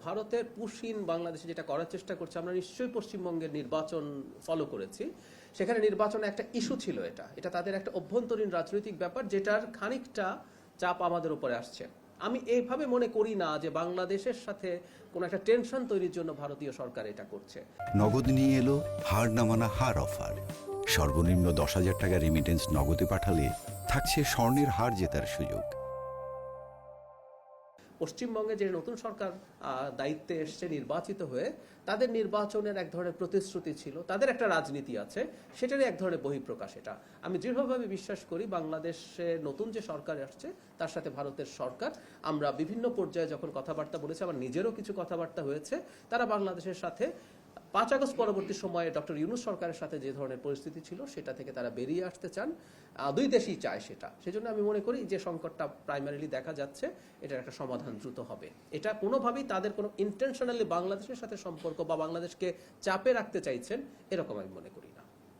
ভারতের পুশিন বাংলাদেশে যেটা করার চেষ্টা করছে, আমরা নিশ্চয়ই পশ্চিমবঙ্গের নির্বাচন ফলো করেছি। সেখানে নির্বাচনে একটা ইস্যু ছিল, এটা তাদের একটা অভ্যন্তরীণ রাজনৈতিক ব্যাপার, যেটার খানিকটা চাপ আমাদের উপরে আসছে। আমি এইভাবে মনে করি না যে বাংলাদেশের সাথে কোনো একটা টেনশন তৈরির জন্য ভারতীয় সরকার এটা করছে। নগদ নিয়ে এলো হার না মানা হার অফার। সর্বনিম্ন 10,000 টাকা রেমিটেন্স নগদে পাঠালে থাকছে স্বর্ণের হার জেতার সুযোগ। পশ্চিমবঙ্গে যে নতুন সরকার দায়িত্বে এসছে নির্বাচিত হয়ে, তাদের নির্বাচনের এক ধরনের প্রতিশ্রুতি ছিল, তাদের একটা রাজনীতি আছে, সেটারই এক ধরনের বহিঃপ্রকাশ এটা। আমি দৃঢ়ভাবে বিশ্বাস করি বাংলাদেশে নতুন যে সরকার আসছে তার সাথে ভারতের সরকার, আমরা বিভিন্ন পর্যায়ে যখন কথাবার্তা বলেছি, আমার নিজেরও কিছু কথাবার্তা হয়েছে, তারা বাংলাদেশের সাথে 5 আগস্ট পরবর্তী সময়ে ডক্টর ইউনূস সরকারের সাথে যে ধরনের পরিস্থিতি ছিল সেটা থেকে তারা বেরিয়ে আসতে চান। দুই দেশই চায় সেটা। সেজন্য আমি মনে করি যে সংকটটা প্রাইমারিলি দেখা যাচ্ছে, এটার একটা সমাধান দ্রুত হবে। এটা কোনোভাবেই তাদের কোনো ইন্টেনশনালি বাংলাদেশের সাথে সম্পর্ক বা বাংলাদেশকে চাপে রাখতে চাইছেন এরকম আমি মনে করি।